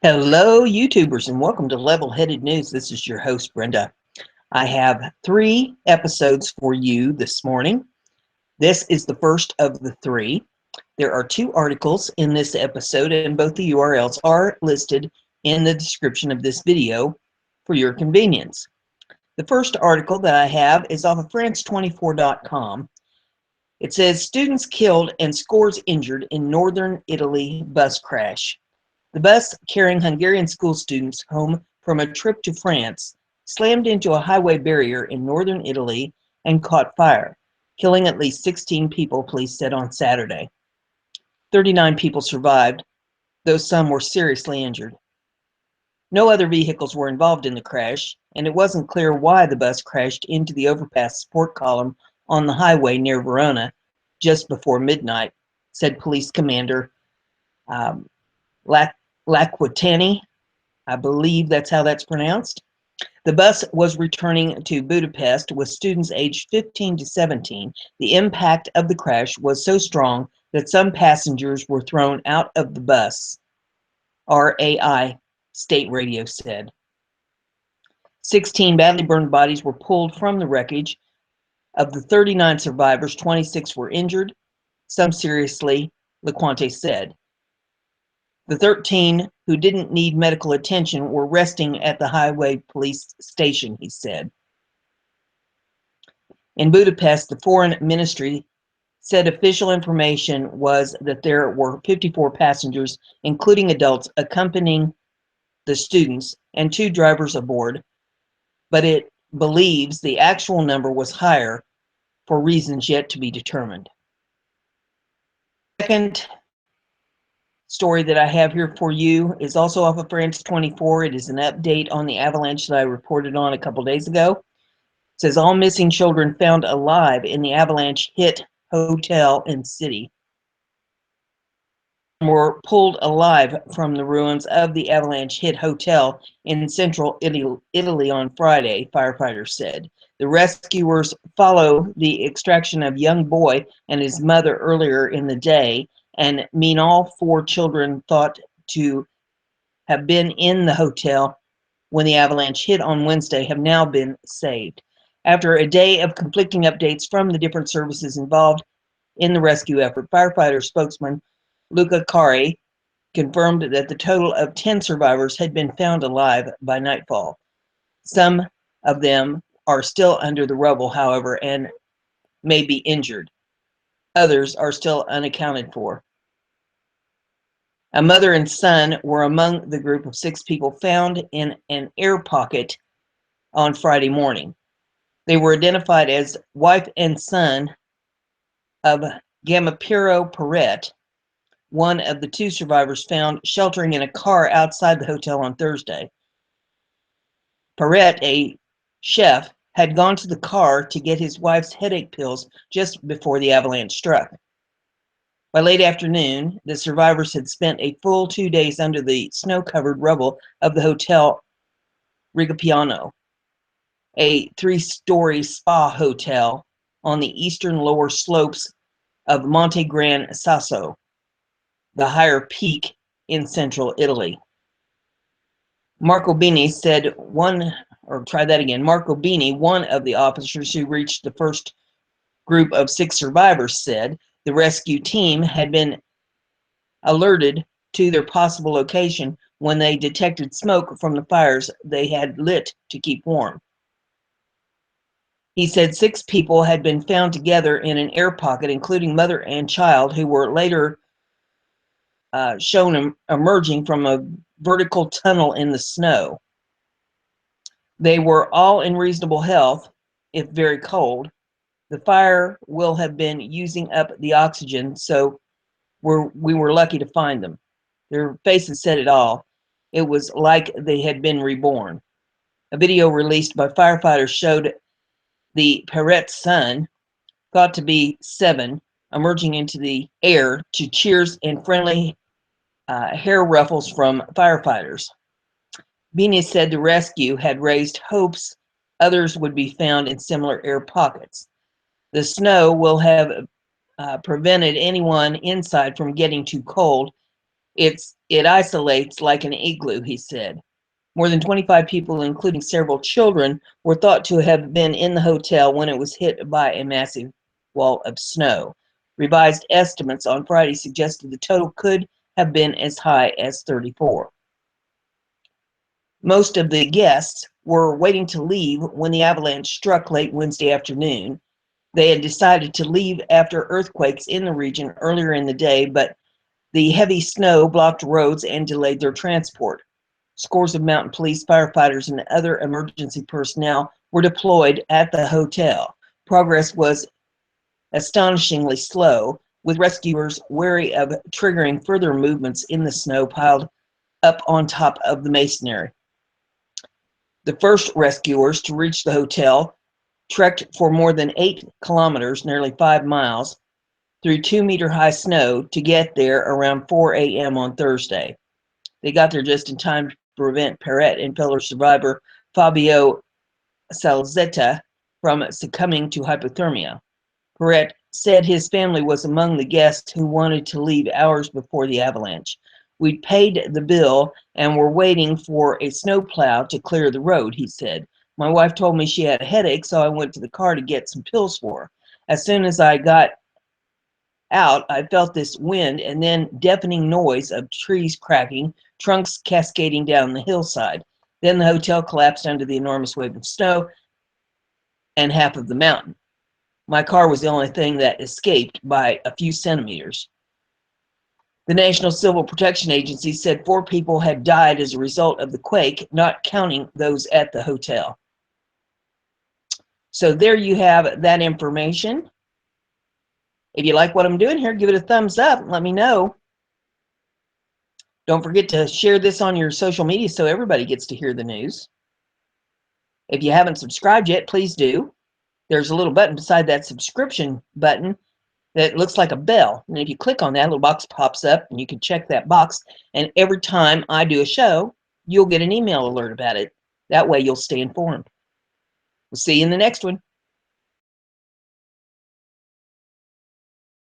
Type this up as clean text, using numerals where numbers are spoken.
Hello, YouTubers, and welcome to Level-Headed News. This is your host, Brenda. I have 3 episodes for you this morning. This is the first of the 3. There are 2 articles in this episode, and both the URLs are listed in the description of this video for your convenience. The first article that I have is off of France24.com. It says, students killed and scores injured in northern Italy bus crash. The bus carrying Hungarian school students home from a trip to France slammed into a highway barrier in northern Italy and caught fire, killing at least 16 people, police said on Saturday. 39 people survived, though some were seriously injured. No other vehicles were involved in the crash, and it wasn't clear why the bus crashed into the overpass support column on the highway near Verona just before midnight, said Police Commander Laquitani. I believe that's how that's pronounced. The bus was returning to Budapest with students aged 15 to 17. The impact of the crash was so strong that some passengers were thrown out of the bus, RAI state radio said. 16 badly burned bodies were pulled from the wreckage. Of the 39 survivors, 26 were injured, some seriously, Laquante said. The 13 who didn't need medical attention were resting at the highway police station, he said. In Budapest, the foreign ministry said official information was that there were 54 passengers, including adults, accompanying the students and 2 drivers aboard, but it believes the actual number was higher for reasons yet to be determined. Second story that I have here for you is also off of France 24. It is an update on the avalanche that I reported on a couple days ago. It says all missing children found alive in the avalanche hit hotel and city were pulled alive from the ruins of the avalanche hit hotel in central Italy on Friday, firefighters said. The rescuers follow the extraction of a young boy and his mother earlier in the day and mean all 4 children thought to have been in the hotel when the avalanche hit on Wednesday have now been saved. After a day of conflicting updates from the different services involved in the rescue effort, firefighter spokesman Luca Cari confirmed that the total of 10 survivors had been found alive by nightfall. Some of them are still under the rubble, however, and may be injured. Others are still unaccounted for. A mother and son were among the group of 6 people found in an air pocket on Friday morning. They were identified as wife and son of Gamapiro Perret, one of the 2 survivors found sheltering in a car outside the hotel on Thursday. Perret, a chef, had gone to the car to get his wife's headache pills just before the avalanche struck. By late afternoon, the survivors had spent a full 2 days under the snow-covered rubble of the Hotel Rigopiano, a 3-story spa hotel on the eastern lower slopes of Monte Gran Sasso, the higher peak in central Italy. Marco Bini said Marco Bini, one of the officers who reached the first group of 6 survivors, said the rescue team had been alerted to their possible location when they detected smoke from the fires they had lit to keep warm. He said 6 people had been found together in an air pocket, including mother and child, who were later shown emerging from a vertical tunnel in the snow. They were all in reasonable health, if very cold. The fire will have been using up the oxygen, so we were lucky to find them. Their faces said it all. It was like they had been reborn. A video released by firefighters showed the Perret's son, thought to be 7, emerging into the air to cheers and friendly hair ruffles from firefighters. Bini said the rescue had raised hopes others would be found in similar air pockets. The snow will have prevented anyone inside from getting too cold, It isolates like an igloo, he said. More than 25 people, including several children, were thought to have been in the hotel when it was hit by a massive wall of snow. Revised estimates on Friday suggested the total could have been as high as 34. Most of the guests were waiting to leave when the avalanche struck late Wednesday afternoon. They had decided to leave after earthquakes in the region earlier in the day, but the heavy snow blocked roads and delayed their transport. Scores of mountain police, firefighters, and other emergency personnel were deployed at the hotel. Progress was astonishingly slow, with rescuers wary of triggering further movements in the snow piled up on top of the masonry. The first rescuers to reach the hotel trekked for more than 8 kilometers, nearly 5 miles, through 2-meter-high snow to get there around 4 a.m. on Thursday. They got there just in time to prevent Perret and fellow survivor Fabio Salzetta from succumbing to hypothermia. Perret said his family was among the guests who wanted to leave hours before the avalanche. We'd paid the bill and were waiting for a snowplow to clear the road, he said. My wife told me she had a headache, so I went to the car to get some pills for her. As soon as I got out, I felt this wind and then deafening noise of trees cracking, trunks cascading down the hillside. Then the hotel collapsed under the enormous wave of snow and half of the mountain. My car was the only thing that escaped by a few centimeters. The National Civil Protection Agency said 4 people had died as a result of the quake, not counting those at the hotel. So there you have that information. If you like what I'm doing here, give it a thumbs up and let me know. Don't forget to share this on your social media so everybody gets to hear the news. If you haven't subscribed yet, please do. There's a little button beside that subscription button that looks like a bell. And if you click on that, a little box pops up and you can check that box. And every time I do a show, you'll get an email alert about it. That way you'll stay informed. We'll see you in the next one.